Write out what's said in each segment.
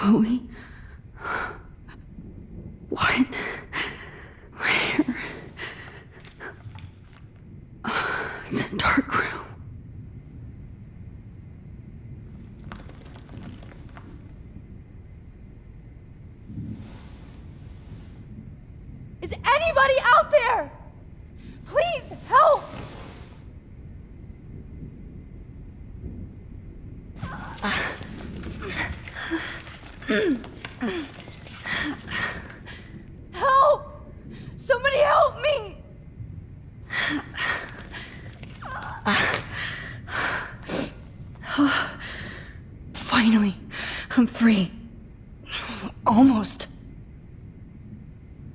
Chloe? What? Where? It's a dark room. Is anybody out there? Please help! Help! Somebody help me! Finally, I'm free. Almost.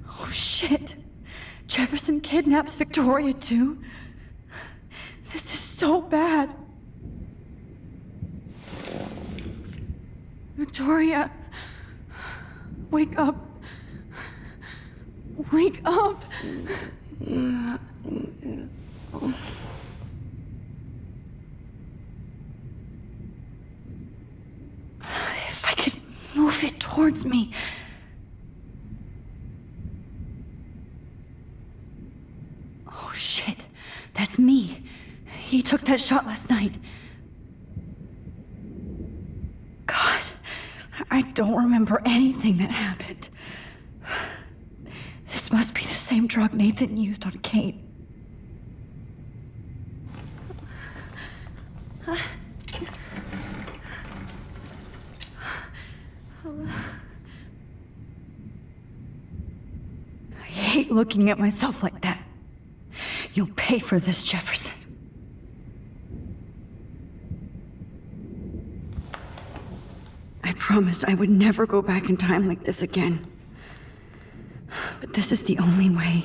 Oh shit. Jefferson kidnaps Victoria too? This is so bad. Victoria, wake up. Wake up. If I could move it towards me. Oh shit, that's me. He took that shot last night. God, I don't remember anything that happened. This must be the same drug Nathan used on Kate. I hate looking at myself like that. You'll pay for this, Jefferson. I promised I would never go back in time like this again. But this is the only way.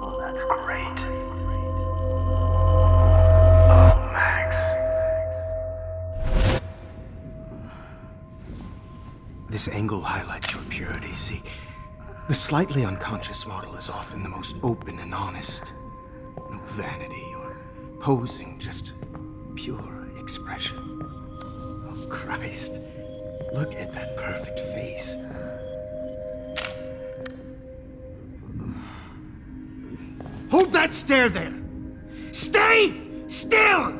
Oh, that's great. Oh, Max. This angle highlights your purity, see? The slightly unconscious model is often the most open and honest. No vanity or posing, just pure expression. Oh, Christ. Look at that perfect face. Hold that stare there! Stay still!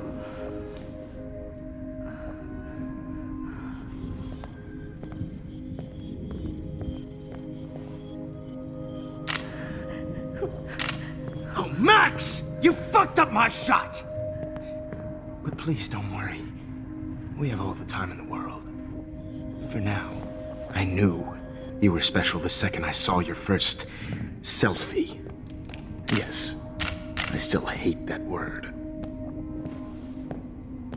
Oh, Max! You fucked up my shot! But please don't worry. We have all the time in the world. For now, I knew you were special the second I saw your first selfie. Yes, I still hate that word.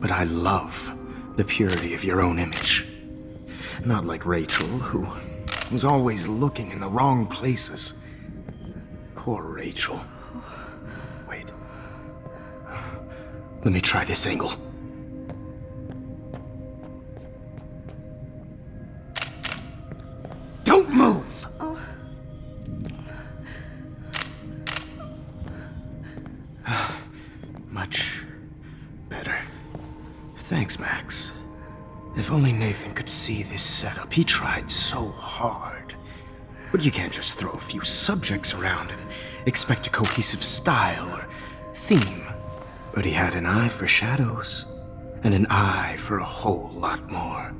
But I love the purity of your own image. Not like Rachel, who was always looking in the wrong places. Poor Rachel. Wait. Let me try this angle. Don't move! Much better. Thanks, Max. If only Nathan could see this setup. He tried so hard. But you can't just throw a few subjects around and expect a cohesive style or theme. But he had an eye for shadows, and an eye for a whole lot more,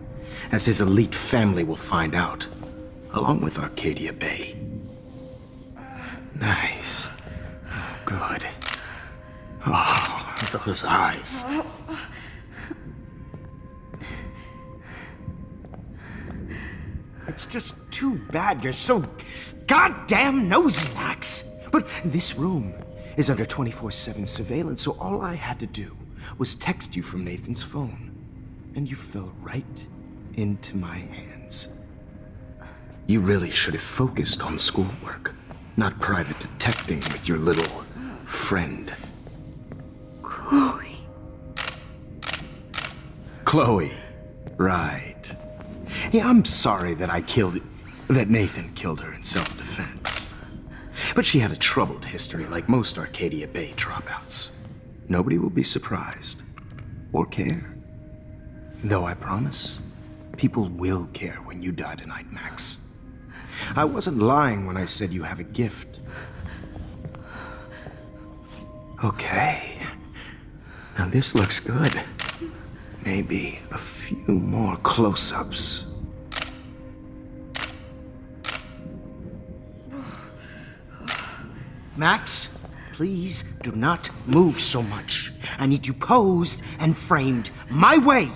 as his elite family will find out, along with Arcadia Bay. Nice. Oh, good. Oh, those eyes. It's just too bad you're so goddamn nosy, Max. But this room is under 24/7 surveillance, so all I had to do was text you from Nathan's phone. And you fell right into my hands. You really should have focused on schoolwork, not private detecting with your little friend. Chloe. Chloe. Right. Yeah, I'm sorry that Nathan killed her in self-defense. But she had a troubled history like most Arcadia Bay dropouts. Nobody will be surprised. Or care. Though I promise, people will care when you die tonight, Max. I wasn't lying when I said you have a gift. Okay. Now this looks good. Maybe a few more close-ups. Max, please do not move so much. I need you posed and framed my way.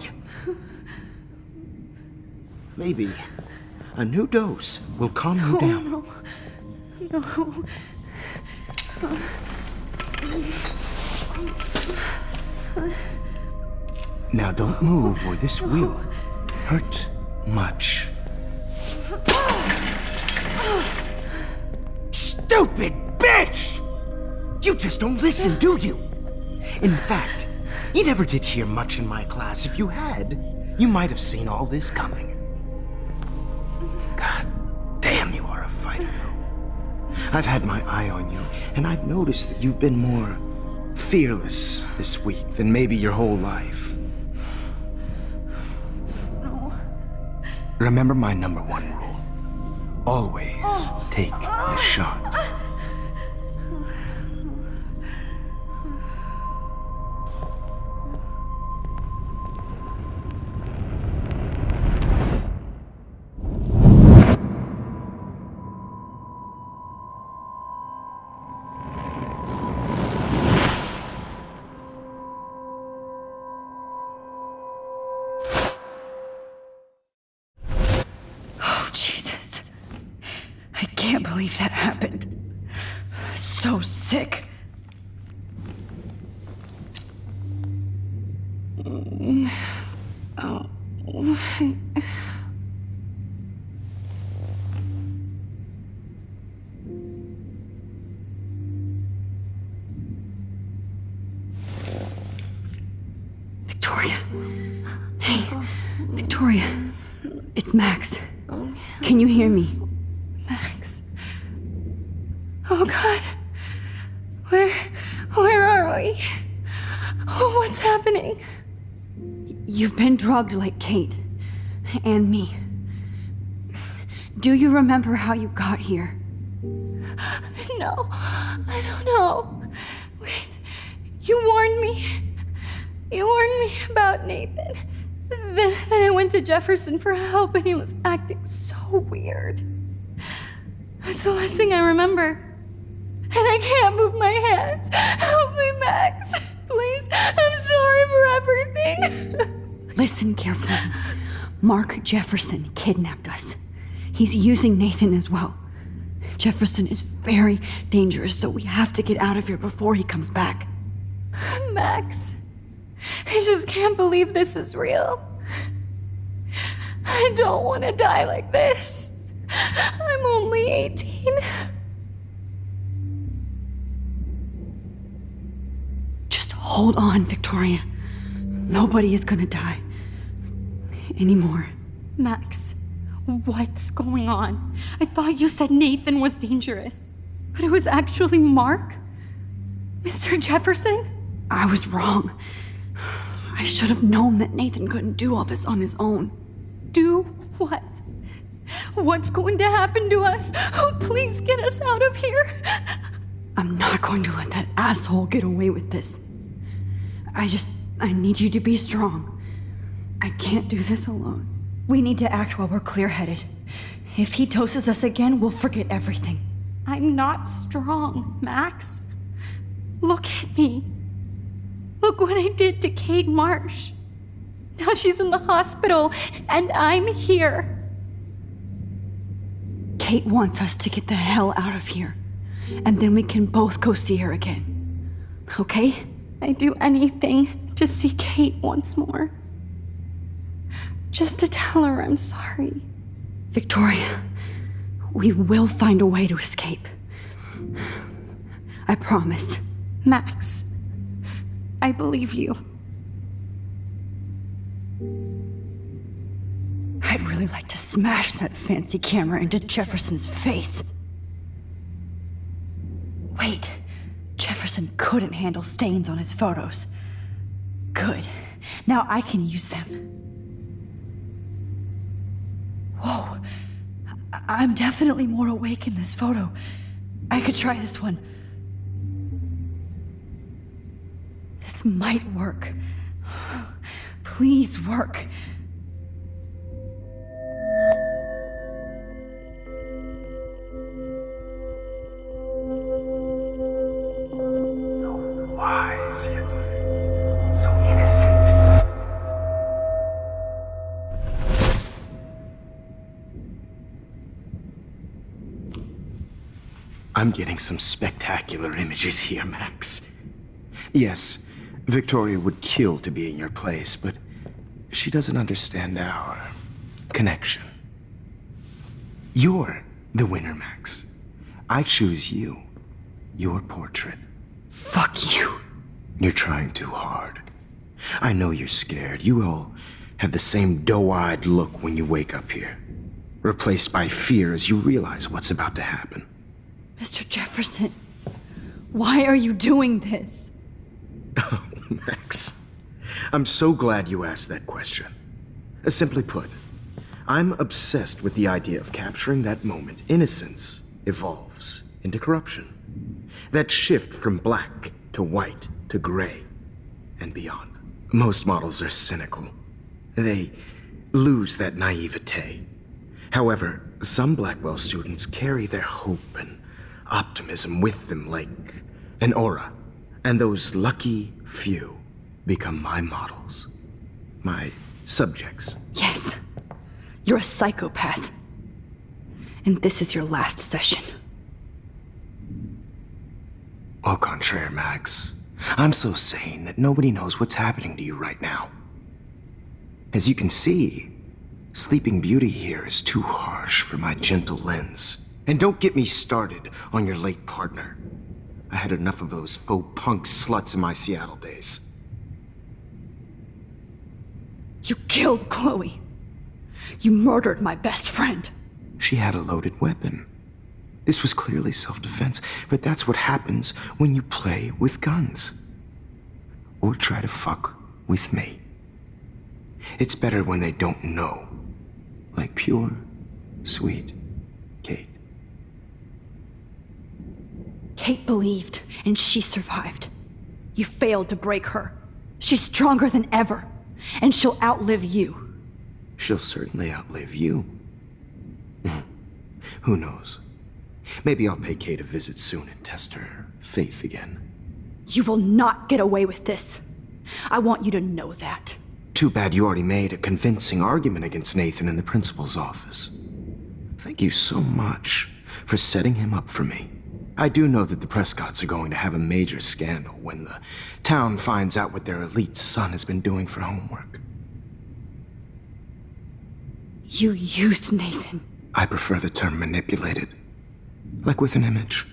Maybe a new dose will calm you down. No. Now don't move or this will hurt much. Stupid bitch! You just don't listen, do you? In fact, you never did hear much in my class. If you had, you might have seen all this coming. God damn, you are a fighter, though. I've had my eye on you, and I've noticed that you've been more fearless this week than maybe your whole life. No. Remember my number one rule. Always take the shot. Jesus. I can't believe that happened. So sick. Victoria. Hey, Victoria. It's Max. Can you hear me? Max. Oh God. Where are we? Oh, what's happening? You've been drugged like Kate. And me. Do you remember how you got here? No, I don't know. Wait, you warned me. You warned me about Nathan. Then I went to Jefferson for help and he was acting so weird. That's the last thing I remember. And I can't move my hands. Help me, Max. Please, I'm sorry for everything. Listen carefully. Mark Jefferson kidnapped us. He's using Nathan as well. Jefferson is very dangerous, so we have to get out of here before he comes back. Max, I just can't believe this is real. I don't want to die like this. I'm only 18. Just hold on, Victoria. Nobody is gonna die. Anymore. Max, what's going on? I thought you said Nathan was dangerous, but it was actually Mark? Mr. Jefferson? I was wrong. I should have known that Nathan couldn't do all this on his own. Do what? What's going to happen to us? Oh, please get us out of here. I'm not going to let that asshole get away with this. I need you to be strong. I can't do this alone. We need to act while we're clear-headed. If he doses us again, we'll forget everything. I'm not strong, Max. Look at me. Look what I did to Kate Marsh. Now she's in the hospital, and I'm here. Kate wants us to get the hell out of here. And then we can both go see her again. Okay? I'd do anything to see Kate once more. Just to tell her I'm sorry. Victoria, we will find a way to escape. I promise. Max, I believe you. I'd really like to smash that fancy camera into Jefferson's face. couldn't handle stains on his photos. Good. Now I can use them. Whoa. I'm definitely more awake in this photo. I could try this one. This might work. Please work. Wise, yet so innocent. I'm getting some spectacular images here, Max. Yes, Victoria would kill to be in your place, but she doesn't understand our connection. You're the winner, Max. I choose you. Your portrait. Fuck you. You're trying too hard. I know you're scared. You all have the same doe-eyed look when you wake up here, replaced by fear as you realize what's about to happen. Mr. Jefferson, why are you doing this? Oh, Max, I'm so glad you asked that question. Simply put, I'm obsessed with the idea of capturing that moment innocence evolves into corruption. That shift from black to white to gray and beyond. Most models are cynical. They lose that naivete. However, some Blackwell students carry their hope and optimism with them like an aura. And those lucky few become my models. My subjects. Yes. You're a psychopath. And this is your last session. Au contraire, Max. I'm so sane that nobody knows what's happening to you right now. As you can see, Sleeping Beauty here is too harsh for my gentle lens. And don't get me started on your late partner. I had enough of those faux punk sluts in my Seattle days. You killed Chloe. You murdered my best friend. She had a loaded weapon. This was clearly self-defense, but that's what happens when you play with guns. Or try to fuck with me. It's better when they don't know. Like pure, sweet Kate. Kate believed, and she survived. You failed to break her. She's stronger than ever, and she'll outlive you. She'll certainly outlive you. Who knows? Maybe I'll pay Kate a visit soon and test her faith again. You will not get away with this. I want you to know that. Too bad you already made a convincing argument against Nathan in the principal's office. Thank you so much for setting him up for me. I do know that the Prescotts are going to have a major scandal when the town finds out what their elite son has been doing for homework. You used Nathan. I prefer the term manipulated. Like with an image.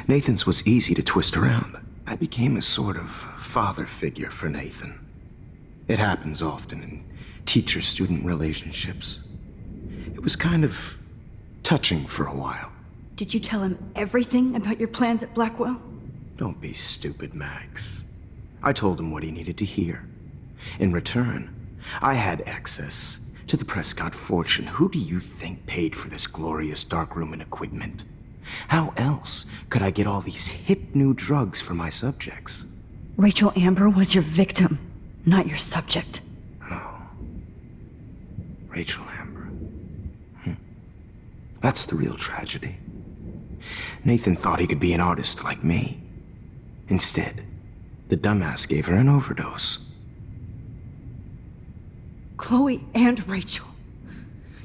Nathan's was easy to twist around. I became a sort of father figure for Nathan. It happens often in teacher-student relationships. It was kind of touching for a while. Did you tell him everything about your plans at Blackwell? Don't be stupid, Max. I told him what he needed to hear. In return, I had access to the Prescott fortune. Who do you think paid for this glorious darkroom and equipment? How else could I get all these hip new drugs for my subjects? Rachel Amber was your victim, not your subject. Rachel Amber. That's the real tragedy. Nathan thought he could be an artist like me. Instead, the dumbass gave her an overdose. Chloe and Rachel.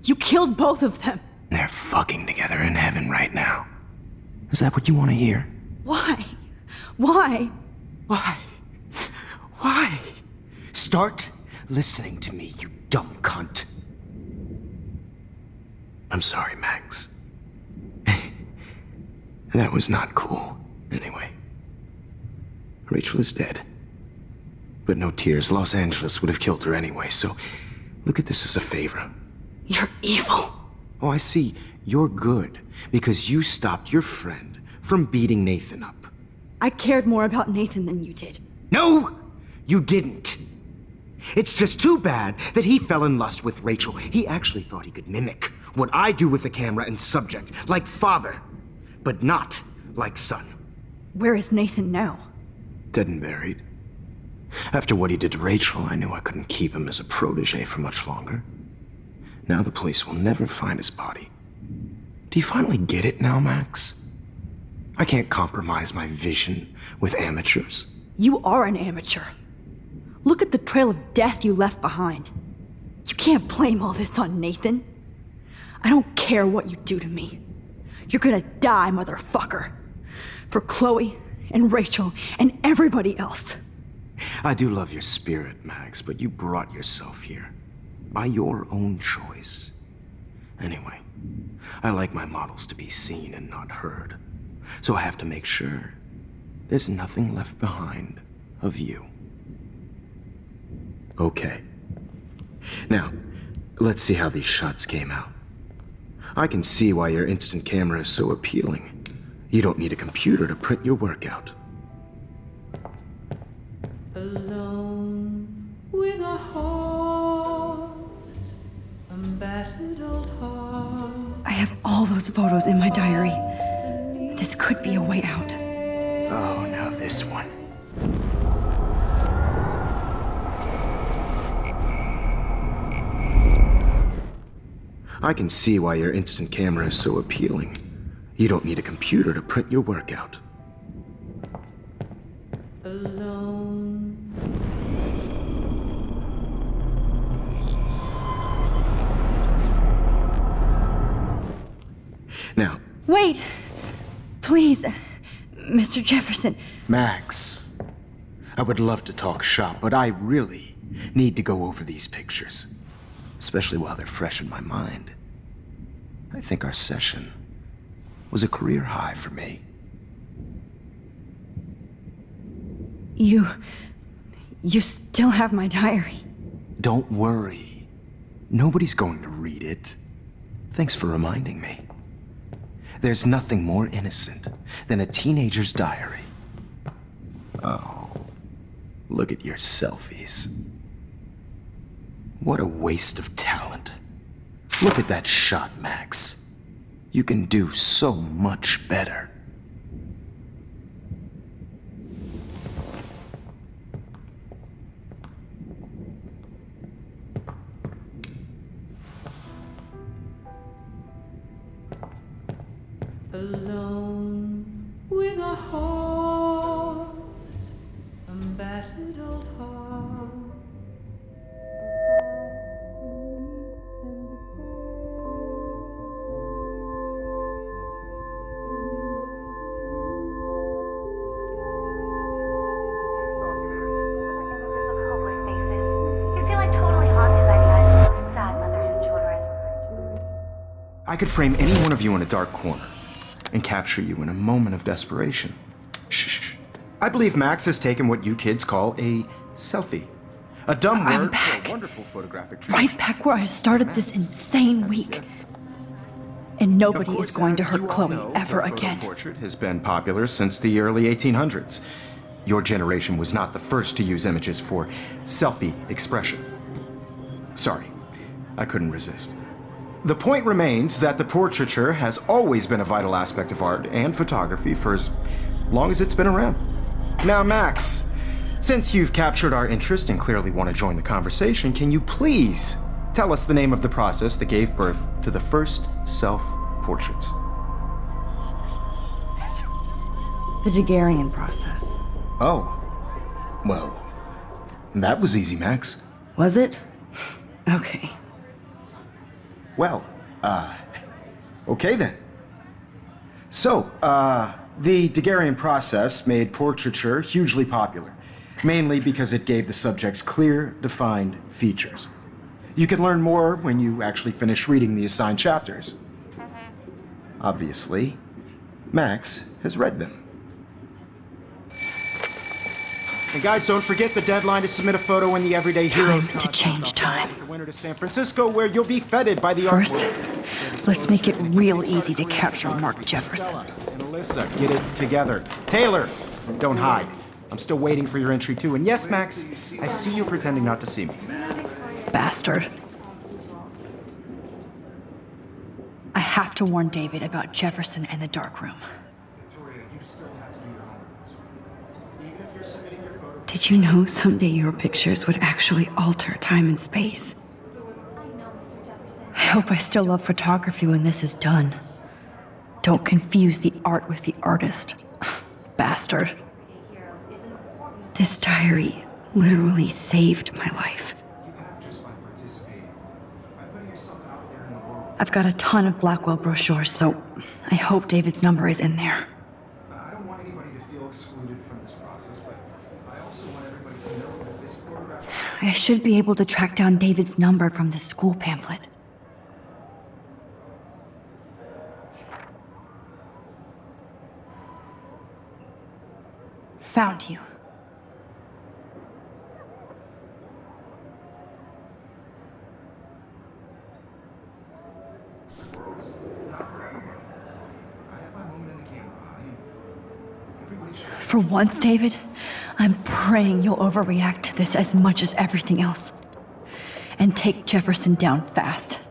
You killed both of them. They're fucking together in heaven right now. Is that what you want to hear? Why? Why? Why? Why? Start listening to me, you dumb cunt. I'm sorry, Max. That was not cool. Anyway, Rachel is dead. But no tears. Los Angeles would have killed her anyway, so look at this as a favor. You're evil. Oh, I see. You're good because you stopped your friend from beating Nathan up. I cared more about Nathan than you did. No, you didn't. It's just too bad that he fell in lust with Rachel. He actually thought he could mimic what I do with the camera and subject, like father, but not like son. Where is Nathan now? Dead and buried. After what he did to Rachel, I knew I couldn't keep him as a protege for much longer. Now the police will never find his body. Do you finally get it now, Max? I can't compromise my vision with amateurs. You are an amateur. Look at the trail of death you left behind. You can't blame all this on Nathan. I don't care what you do to me. You're gonna die, motherfucker. For Chloe and Rachel and everybody else. I do love your spirit, Max, but you brought yourself here. By your own choice. Anyway, I like my models to be seen and not heard. So I have to make sure there's nothing left behind of you. Okay. Now, let's see how these shots came out. I can see why your instant camera is so appealing. You don't need a computer to print your work out. Alone with a heart, a battered old heart. I have all those photos in my diary. This could be a way out. Oh, now this one. I can see why your instant camera is so appealing. You don't need a computer to print your work out. Alone. Now, Wait! Please, Mr. Jefferson. Max, I would love to talk shop, but I really need to go over these pictures, especially while they're fresh in my mind. I think our session was a career high for me. You still have my diary. Don't worry. Nobody's going to read it. Thanks for reminding me. There's nothing more innocent than a teenager's diary. Oh, look at your selfies. What a waste of talent. Look at that shot, Max. You can do so much better. Alone with a heart, a battered old heart. I could frame any one of you in a dark corner and capture you in a moment of desperation. Shh. I believe Max has taken what you kids call a selfie. A dumb word I'm back. for a wonderful photographic tradition. Right back where I started this insane week. And nobody is going to hurt Chloe ever again. Portrait has been popular since the early 1800s. Your generation was not the first to use images for selfie expression. Sorry, I couldn't resist. The point remains that the portraiture has always been a vital aspect of art and photography for as long as it's been around. Now, Max, since you've captured our interest and clearly want to join the conversation, can you please tell us the name of the process that gave birth to the first self-portraits? The Daguerrean process. Oh, well, that was easy, Max. Was it? Okay. Well, okay then. So, the Daguerrean process made portraiture hugely popular, mainly because it gave the subjects clear, defined features. You can learn more when you actually finish reading the assigned chapters. Obviously, Max has read them. And guys, don't forget the deadline to submit a photo in the Everyday Heroes Time to change time. The winner to San Francisco, where you'll be feted by the First, art world. let's make it real easy to capture Mark Jefferson. And Alyssa, get it together. Taylor, Don't hide. I'm still waiting for your entry too. And yes, Max, I see you pretending not to see me. Bastard. I have to warn David about Jefferson and the dark room. Did you know someday your pictures would actually alter time and space? I hope I still love photography when this is done. Don't confuse the art with the artist. Bastard. This diary literally saved my life. I've got a ton of Blackwell brochures, so I hope David's number is in there. I don't want anybody to feel excluded from this process, but I also want everybody to know that this photograph... I should be able to track down David's number from the school pamphlet. Found you. For once, David, I'm praying you'll overreact to this as much as everything else. And take Jefferson down fast.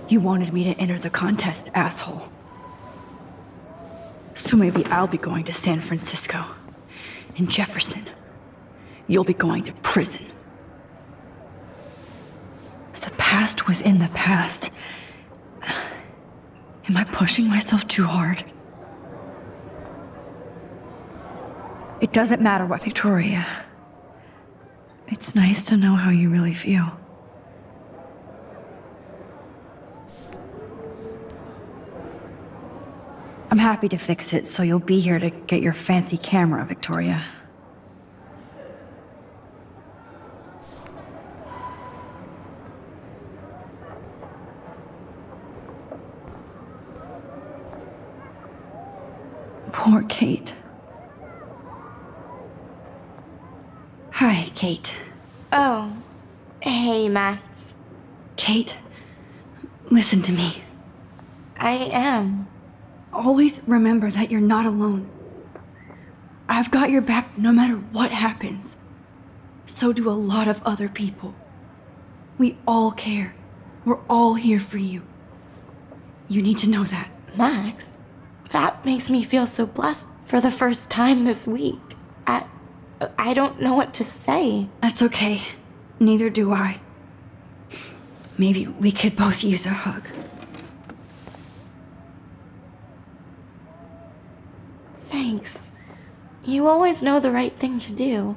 You wanted me to enter the contest, asshole. So maybe I'll be going to San Francisco. And Jefferson, you'll be going to prison. The past within the past. Am I pushing myself too hard? It doesn't matter what, Victoria. It's nice to know how you really feel. I'm happy to fix it, so you'll be here to get your fancy camera, Victoria. Poor Kate. Hi, Kate. Oh, hey, Max. Kate, listen to me. I am. Always remember that you're not alone. I've got your back no matter what happens. So do a lot of other people. We all care. We're all here for you. You need to know that. Max, that makes me feel so blessed for the first time this week. I don't know what to say. That's okay. Neither do I. Maybe we could both use a hug. Thanks. You always know the right thing to do.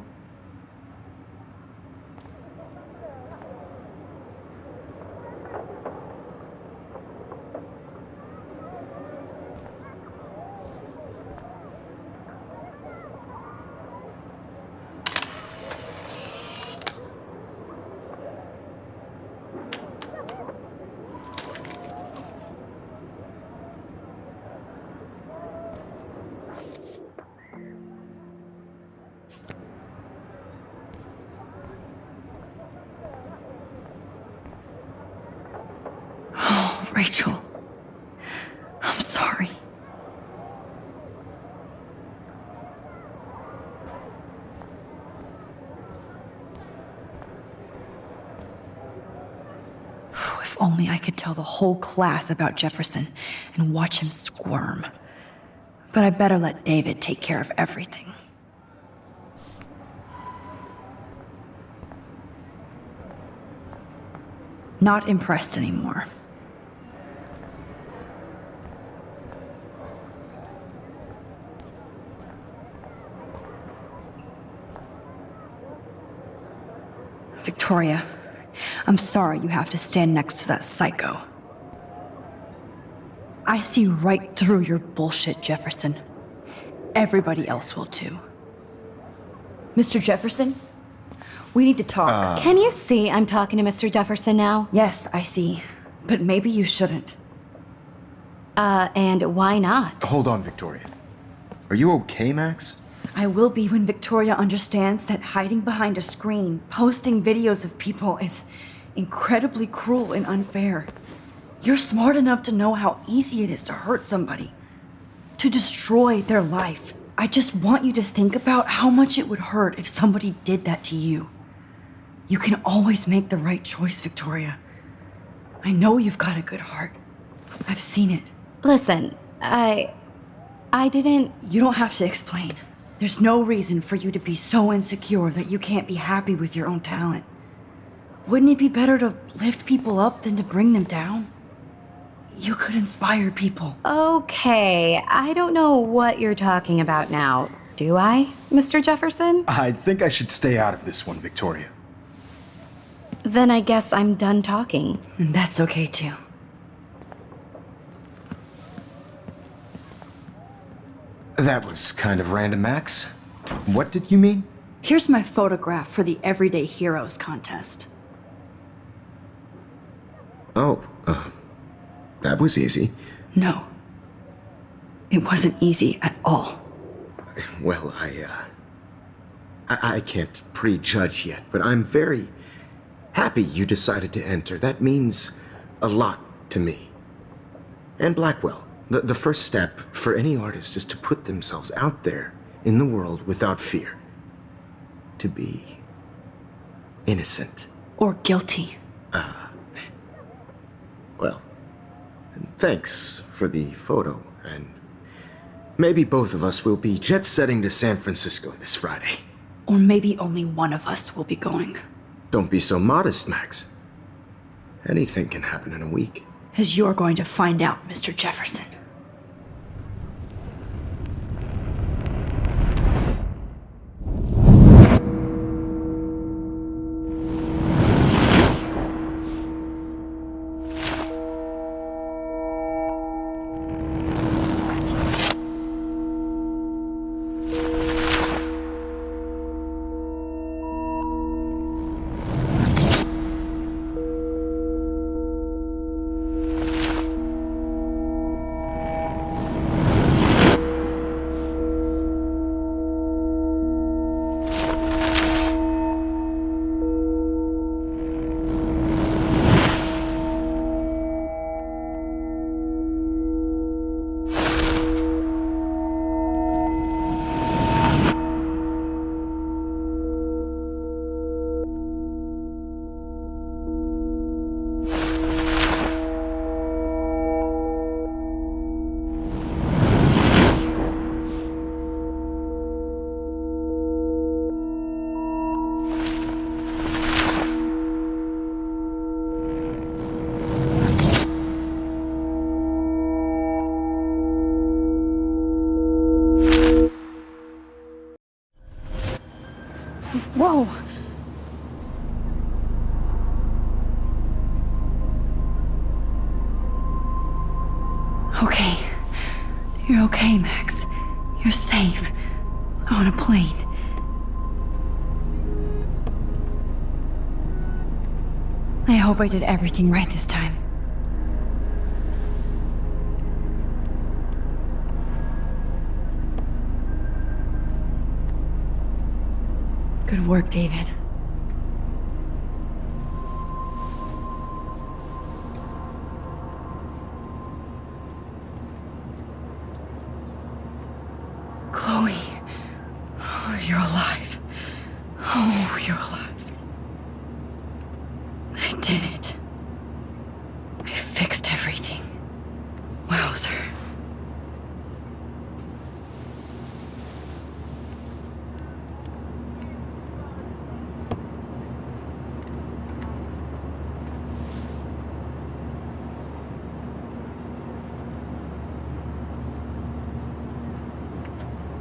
Rachel, I'm sorry. If only I could tell the whole class about Jefferson and watch him squirm. But I better let David take care of everything. Not impressed anymore. Victoria, I'm sorry you have to stand next to that psycho. I see right through your bullshit, Jefferson. Everybody else will too. Mr. Jefferson, we need to talk. Can you see I'm talking to Mr. Jefferson now? Yes, I see. But maybe you shouldn't. And why not? Hold on, Victoria. Are you okay, Max? I will be when Victoria understands that hiding behind a screen, posting videos of people is incredibly cruel and unfair. You're smart enough to know how easy it is to hurt somebody, to destroy their life. I just want you to think about how much it would hurt if somebody did that to you. You can always make the right choice, Victoria. I know you've got a good heart. I've seen it. Listen, I didn't... You don't have to explain. There's no reason for you to be so insecure that you can't be happy with your own talent. Wouldn't it be better to lift people up than to bring them down? You could inspire people. Okay, I don't know what you're talking about now. Do I, Mr. Jefferson? I think I should stay out of this one, Victoria. Then I guess I'm done talking. And that's okay too. That was kind of random, Max. What did you mean? Here's my photograph for the Everyday Heroes contest. Oh, that was easy. No. It wasn't easy at all. Well, I can't prejudge yet, but I'm very happy you decided to enter. That means a lot to me. And Blackwell. The first step for any artist is to put themselves out there in the world without fear. To be innocent. Or guilty. Well, thanks for the photo, and maybe both of us will be jet-setting to San Francisco this Friday. Or maybe only one of us will be going. Don't be so modest, Max. Anything can happen in a week. As you're going to find out, Mr. Jefferson. Whoa! Okay. You're okay, Max. You're safe. On a plane. I hope I did everything right this time. Good work, David. Chloe. Oh, you're alive. Oh, you're alive. I did it. I fixed everything. Wowzer.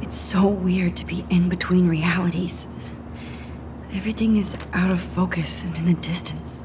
It's so weird to be in between realities. Everything is out of focus and in the distance.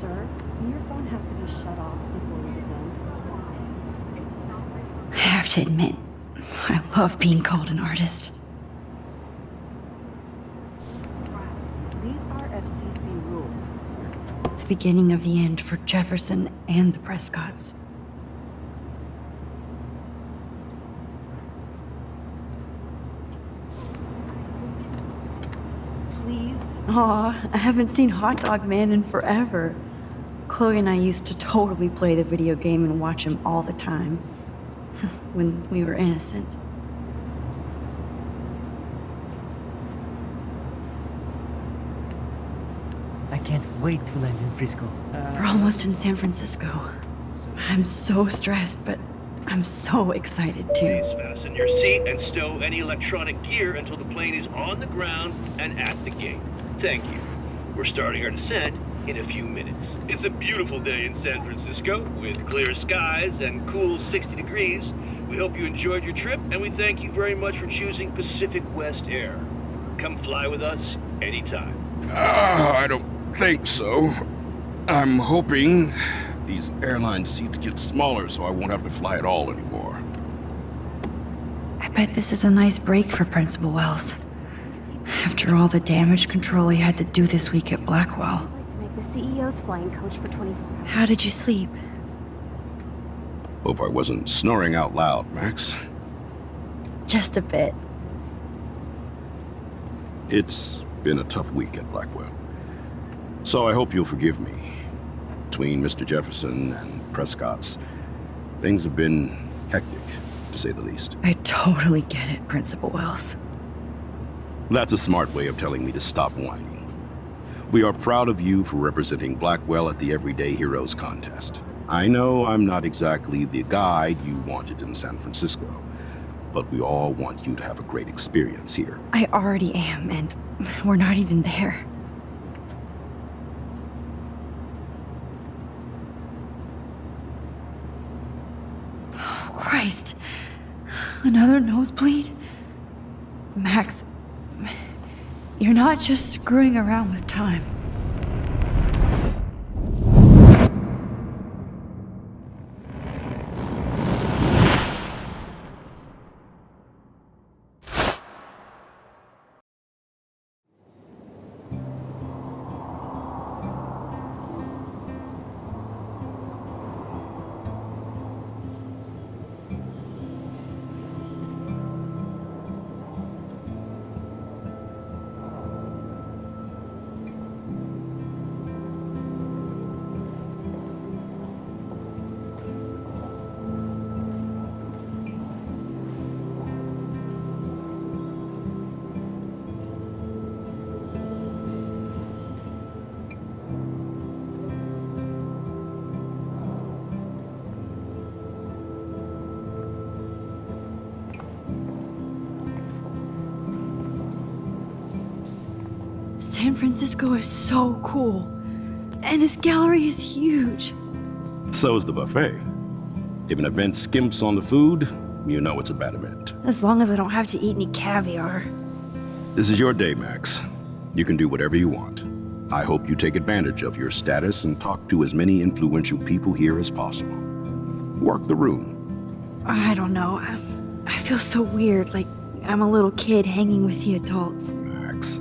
Sir, your phone has to be shut off before we descend. I have to admit, I love being called an artist. These are FCC rules, sir. The beginning of the end for Jefferson and the Prescotts. Please. Aw, I haven't seen Hot Dog Man in forever. Chloe and I used to totally play the video game and watch him all the time. When we were innocent. I can't wait to land in Frisco. We're almost in San Francisco. I'm so stressed, but I'm so excited too. Please fasten your seat and stow any electronic gear until the plane is on the ground and at the gate. Thank you. We're starting our descent in a few minutes. It's a beautiful day in San Francisco with clear skies and cool 60 degrees. We hope you enjoyed your trip, and we thank you very much for choosing Pacific West Air. Come fly with us anytime. I don't think so. I'm hoping these airline seats get smaller so I won't have to fly at all anymore. I bet this is a nice break for Principal Wells. After all the damage control he had to do this week at Blackwell. I'd like to make the CEO's flying coach for 24 hours. How did you sleep? Hope I wasn't snoring out loud, Max. Just a bit. It's been a tough week at Blackwell. So I hope you'll forgive me. Between Mr. Jefferson and Prescott's, things have been hectic, to say the least. I totally get it, Principal Wells. That's a smart way of telling me to stop whining. We are proud of you for representing Blackwell at the Everyday Heroes contest. I know I'm not exactly the guide you wanted in San Francisco, but we all want you to have a great experience here. I already am, and we're not even there. Oh, Christ. Another nosebleed? Max, you're not just screwing around with time. San Francisco is so cool. And this gallery is huge. So is the buffet. If an event skimps on the food, you know it's a bad event. As long as I don't have to eat any caviar. This is your day, Max. You can do whatever you want. I hope you take advantage of your status and talk to as many influential people here as possible. Work the room. I don't know. I feel so weird, like I'm a little kid hanging with the adults. Max,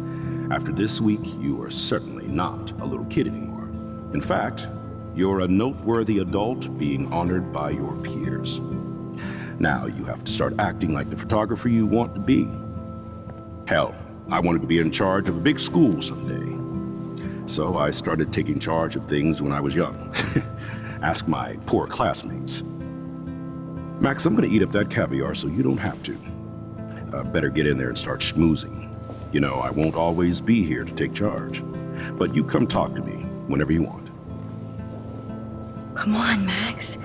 after this week, you are certainly not a little kid anymore. In fact, you're a noteworthy adult being honored by your peers. Now you have to start acting like the photographer you want to be. Hell, I wanted to be in charge of a big school someday. So I started taking charge of things when I was young. Ask my poor classmates. Max, I'm gonna eat up that caviar so you don't have to. Better get in there and start schmoozing. You know, I won't always be here to take charge. But you come talk to me whenever you want. Come on, Max.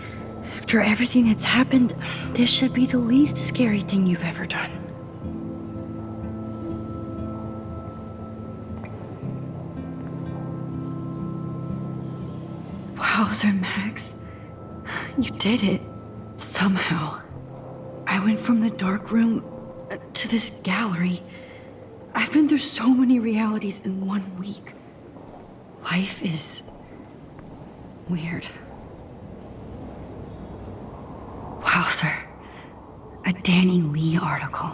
After everything that's happened, this should be the least scary thing you've ever done. Wowzer, Max. You did it. Somehow. I went from the dark room to this gallery. I've been through so many realities in 1 week. Life is Weird. Wow, sir. A Danny Lee article.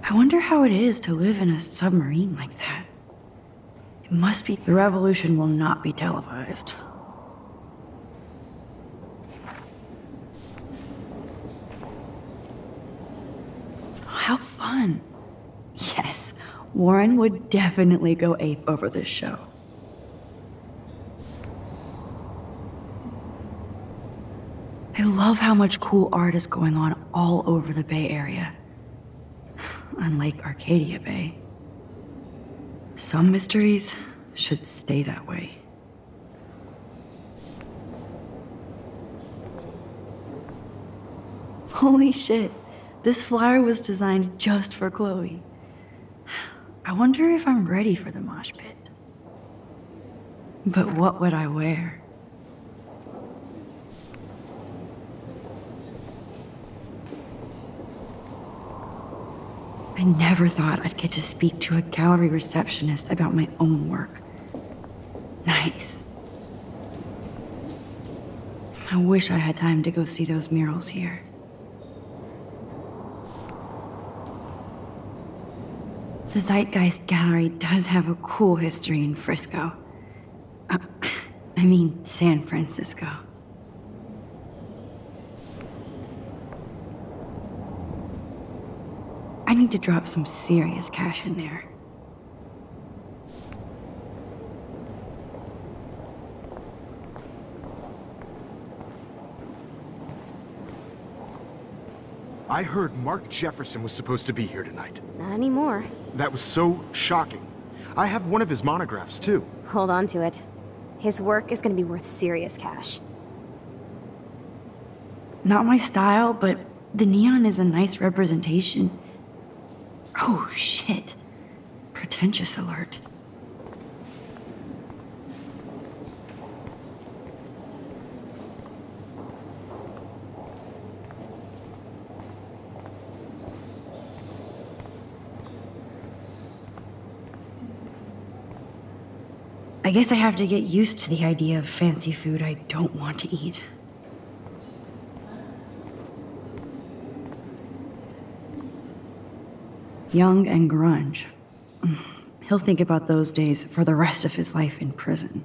I wonder how it is to live in a submarine like that. It must be. The revolution will not be televised. How fun. Yes, Warren would definitely go ape over this show. I love how much cool art is going on all over the Bay Area. Unlike Arcadia Bay. Some mysteries should stay that way. Holy shit, this flyer was designed just for Chloe. I wonder if I'm ready for the mosh pit. But what would I wear? I never thought I'd get to speak to a gallery receptionist about my own work. Nice. I wish I had time to go see those murals here. The Zeitgeist Gallery does have a cool history in Frisco. I mean, San Francisco. I need to drop some serious cash in there. I heard Mark Jefferson was supposed to be here tonight. Not anymore. That was so shocking. I have one of his monographs, too. Hold on to it. His work is gonna be worth serious cash. Not my style, but the neon is a nice representation. Oh, shit. Pretentious alert. I guess I have to get used to the idea of fancy food I don't want to eat. Young and grunge. He'll think about those days for the rest of his life in prison.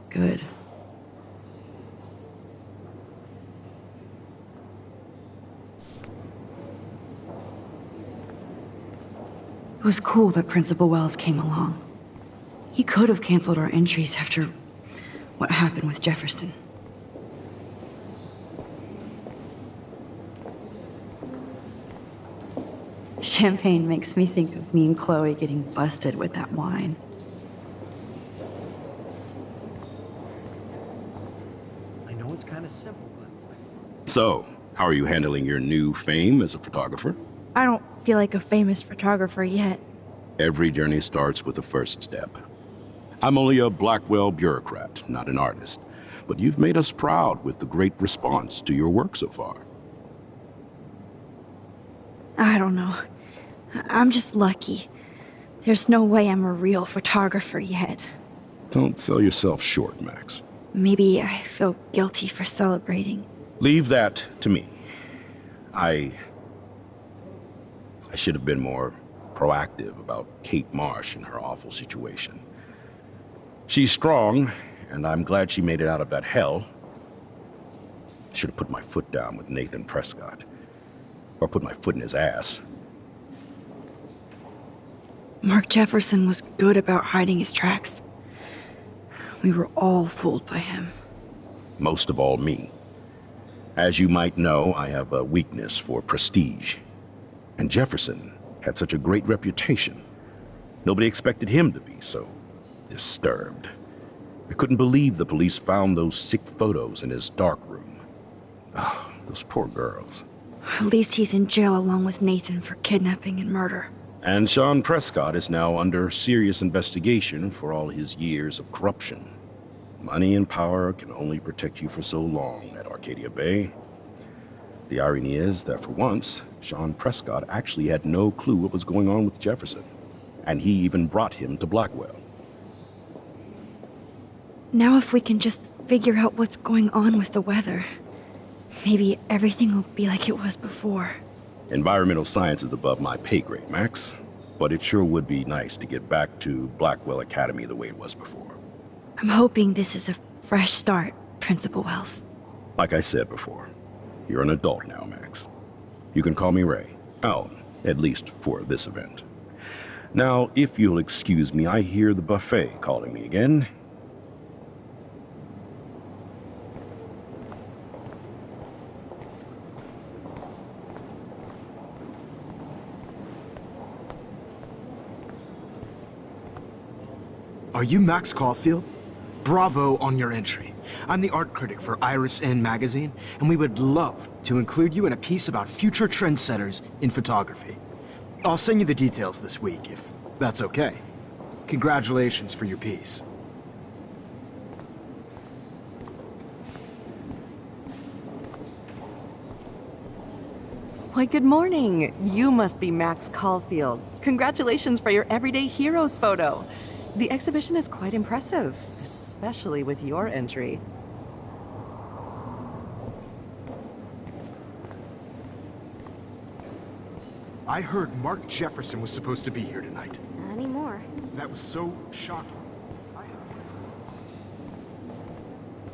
Good. It was cool that Principal Wells came along. He could have canceled our entries after what happened with Jefferson. Champagne makes me think of me and Chloe getting busted with that wine. I know it's kind of simple, but... So, how are you handling your new fame as a photographer? I don't feel like a famous photographer yet. Every journey starts with the first step. I'm only a Blackwell bureaucrat, not an artist. But you've made us proud with the great response to your work so far. I don't know. I'm just lucky. There's no way I'm a real photographer yet. Don't sell yourself short, Max. Maybe I feel guilty for celebrating. Leave that to me. I should have been more proactive about Kate Marsh and her awful situation. She's strong, and I'm glad she made it out of that hell. Should have put my foot down with Nathan Prescott. Or put my foot in his ass. Mark Jefferson was good about hiding his tracks. We were all fooled by him. Most of all, me. As you might know, I have a weakness for prestige. And Jefferson had such a great reputation. Nobody expected him to be so disturbed. I couldn't believe the police found those sick photos in his darkroom. Oh, those poor girls. At least he's in jail along with Nathan for kidnapping and murder. And Sean Prescott is now under serious investigation for all his years of corruption. Money and power can only protect you for so long at Arcadia Bay. The irony is that for once, Sean Prescott actually had no clue what was going on with Jefferson, and he even brought him to Blackwell. Now if we can just figure out what's going on with the weather, maybe everything will be like it was before. Environmental science is above my pay grade, Max, but it sure would be nice to get back to Blackwell Academy the way it was before. I'm hoping this is a fresh start, Principal Wells. Like I said before, you're an adult now, Max. You can call me Ray. Alan, at least for this event. Now, if you'll excuse me, I hear the buffet calling me again. Are you Max Caulfield? Bravo on your entry. I'm the art critic for Iris N magazine, and we would love to include you in a piece about future trendsetters in photography. I'll send you the details this week, if that's okay. Congratulations for your piece. Why, good morning. You must be Max Caulfield. Congratulations for your Everyday Heroes photo. The exhibition is quite impressive, especially with your entry. I heard Mark Jefferson was supposed to be here tonight. Not anymore. That was so shocking.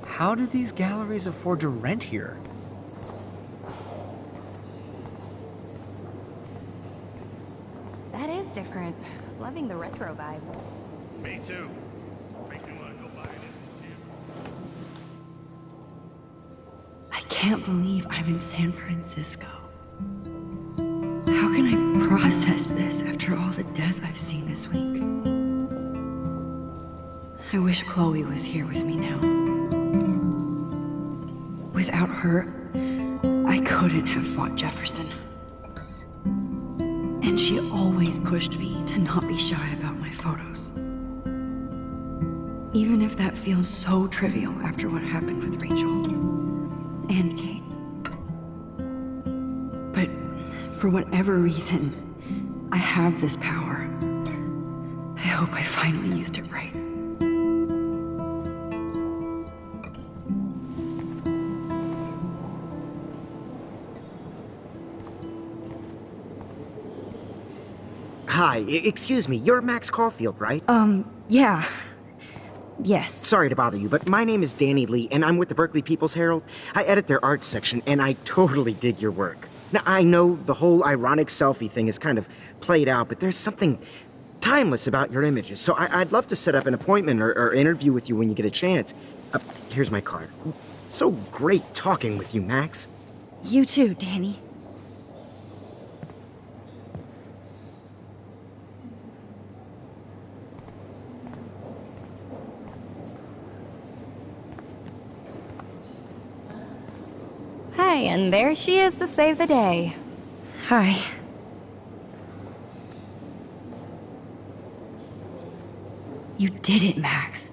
How do these galleries afford to rent here? That is different. Loving the retro vibe. Me too. Make me want to go buy an institute. I can't believe I'm in San Francisco. How can I process this after all the death I've seen this week? I wish Chloe was here with me now. Without her, I couldn't have fought Jefferson. And she always pushed me to not be shy about my photos. Even if that feels so trivial after what happened with Rachel and Kate. But for whatever reason, I have this power. I hope I finally used it right. Hi, excuse me, you're Max Caulfield, right? Yeah. Yes. Sorry to bother you, but my name is Danny Lee, and I'm with the Berkeley People's Herald. I edit their arts section, and I totally dig your work. Now, I know the whole ironic selfie thing is kind of played out, but there's something timeless about your images, so I'd love to set up an appointment or interview with you when you get a chance. Here's my card. So great talking with you, Max. You too, Danny. Hi, and there she is to save the day. Hi. You did it, Max.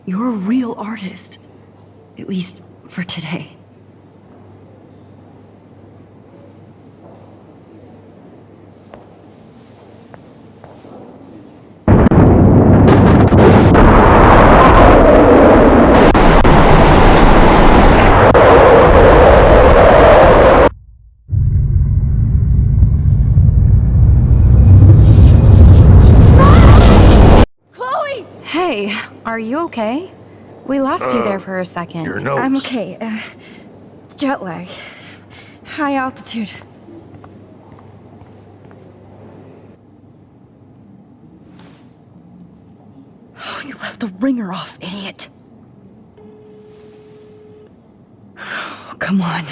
You're a real artist. At least for today. Hey, are you okay? We lost you there for a second. Your nose. I'm okay. Jet lag. High altitude. Oh, you left the ringer off, idiot. Oh, come on.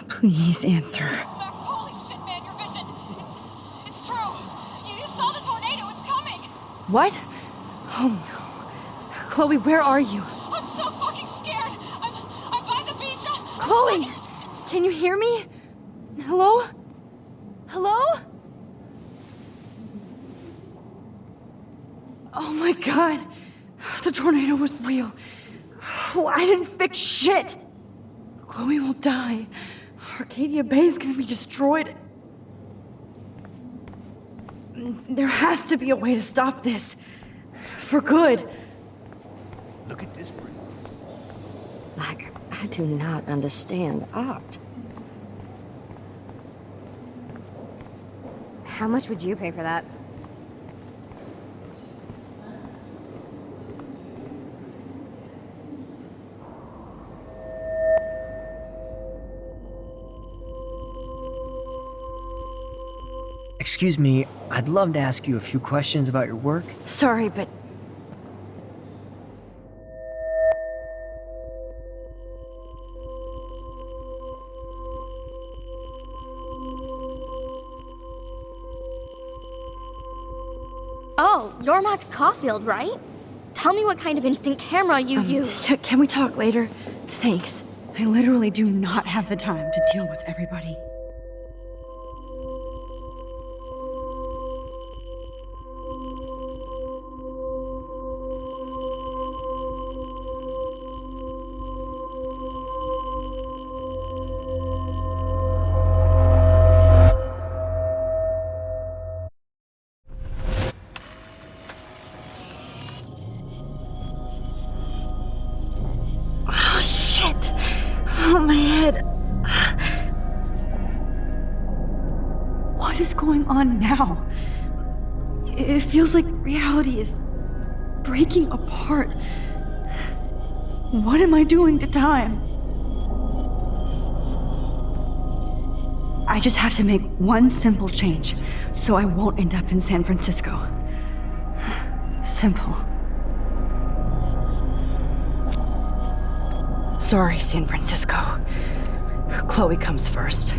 Please answer. Max, holy shit, man, your vision. It's true. You saw the tornado. It's coming. What? Oh no. Chloe, where are you? I'm so fucking scared. I'm by the beach. I'm Chloe! stuck. Can you hear me? Hello? Hello? Oh my god. The tornado was real. Oh, I didn't fix shit. Chloe will die. Arcadia Bay is gonna be destroyed. There has to be a way to stop this. For good. Look at this bridge. Like, I do not understand art. How much would you pay for that? Excuse me, I'd love to ask you a few questions about your work. Sorry, but Oh, you're Max Caulfield, right? Tell me what kind of instant camera you use. can we talk later? Thanks. I literally do not have the time to deal with everybody. Oh, shit! Oh, my head. What is going on now? It feels like reality is breaking apart. What am I doing to time? I just have to make one simple change so I won't end up in San Francisco. Simple. Sorry, San Francisco. Chloe comes first.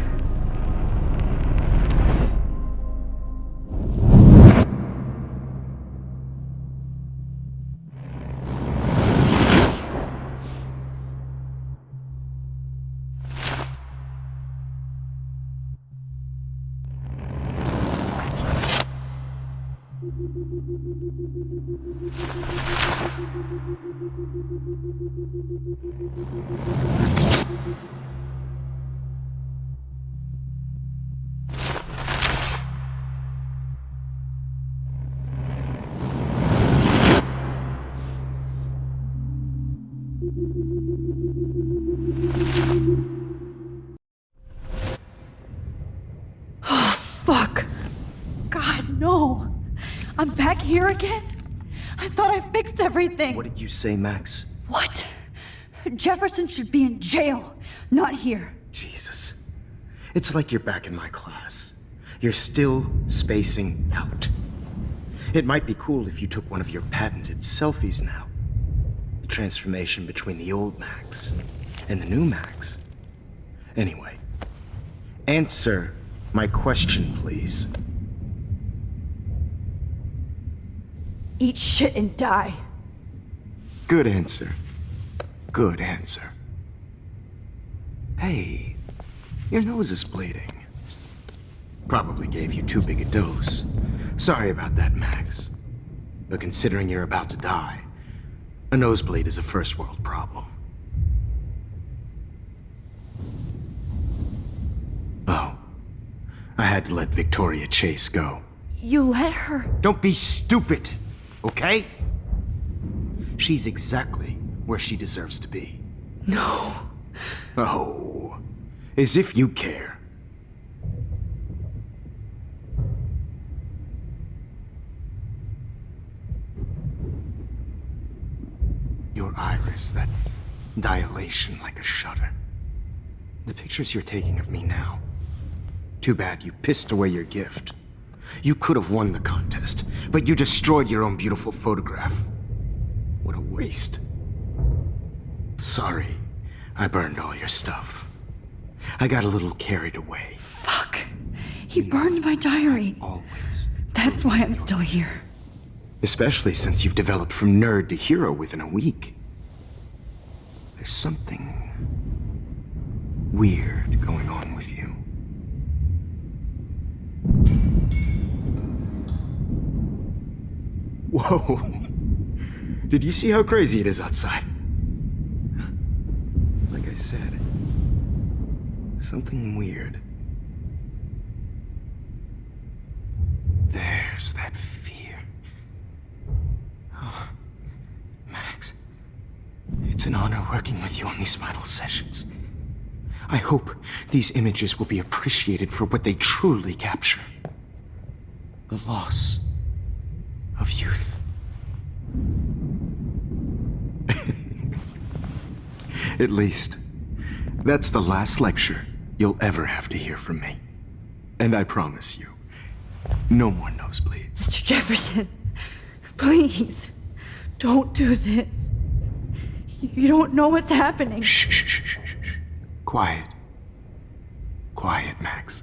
Fuck. God, no. I'm back here again? I thought I fixed everything. What did you say, Max? What? Jefferson should be in jail, not here. Jesus. It's like you're back in my class. You're still spacing out. It might be cool if you took one of your patented selfies now. The transformation between the old Max and the new Max. Anyway, answer my question, please. Eat shit and die. Good answer. Good answer. Hey, your nose is bleeding. Probably gave you too big a dose. Sorry about that, Max. But considering you're about to die, a nosebleed is a first world problem. Oh, I had to let Victoria Chase go. You let her? Don't be stupid, okay? She's exactly where she deserves to be. No. Oh, as if you care. Your iris, that dilation like a shutter. The pictures you're taking of me now. Too bad you pissed away your gift. You could have won the contest, but you destroyed your own beautiful photograph. What a waste. Sorry, I burned all your stuff. I got a little carried away. Fuck. He burned my diary. Always. That's why I'm still here. Especially since you've developed from nerd to hero within a week. There's something weird going on with you. Whoa. Did you see how crazy it is outside? Like I said, something weird. There's that fear. Oh, Max, it's an honor working with you on these final sessions. I hope these images will be appreciated for what they truly capture. The loss of youth. At least, that's the last lecture you'll ever have to hear from me. And I promise you, no more nosebleeds. Mr. Jefferson, please, don't do this. You don't know what's happening. Shh, shh, shh, shh, shh, shh. Quiet. Quiet, Max.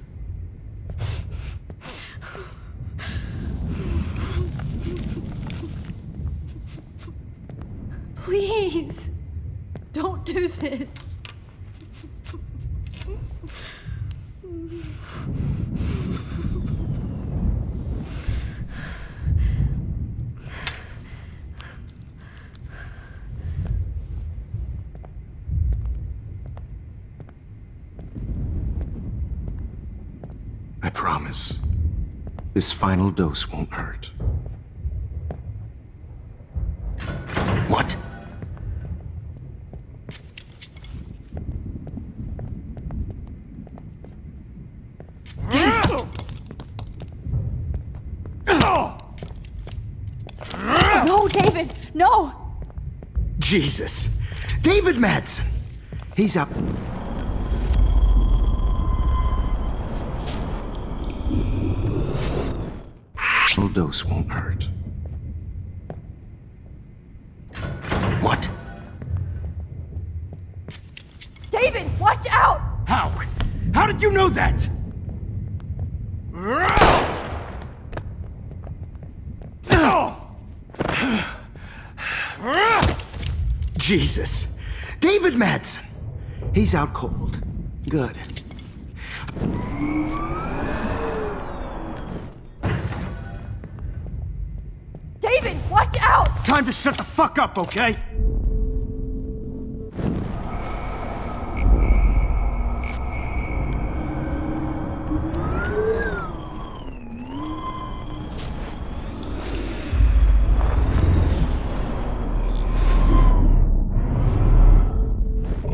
Please, don't do this. I promise, this final dose won't hurt. What? No, David, no! Jesus! David Madsen! He's up. Full dose won't hurt. What? David, watch out! How? How did you know that? Jesus. David Madsen. He's out cold. Good. David, watch out! Time to shut the fuck up, okay?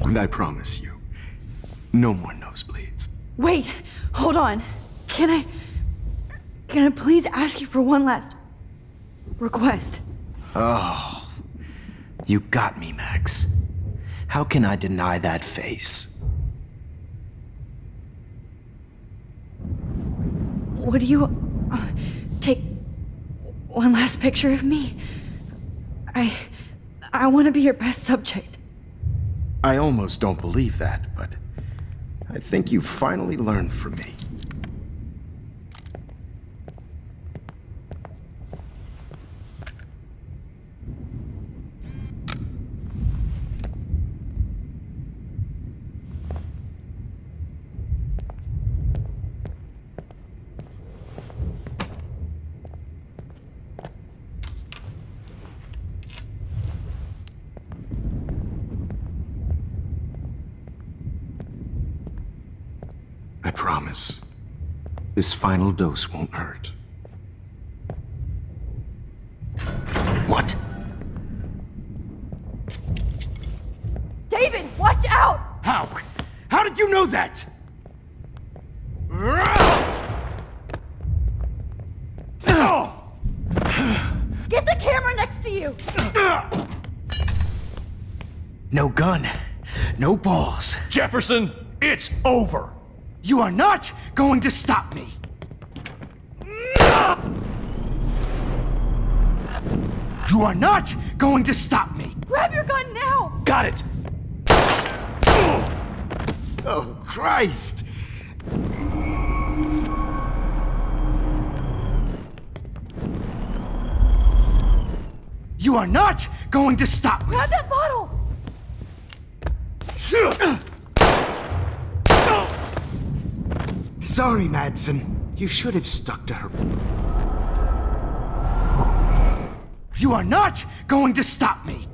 And I promise you, no more nosebleeds. Wait, hold on. Can I please ask you for one last request? Oh, you got me, Max. How can I deny that face? Would you take one last picture of me? I want to be your best subject. I almost don't believe that, but I think you've finally learned from me. I promise, this final dose won't hurt. What? David, watch out! How? How did you know that? Get the camera next to you! No gun, no balls. Jefferson, it's over. You are not going to stop me! You are not going to stop me! Grab your gun now! Got it! Oh, Christ! You are not going to stop me! Grab that bottle! Sorry, Madsen. You should have stuck to her. You are not going to stop me!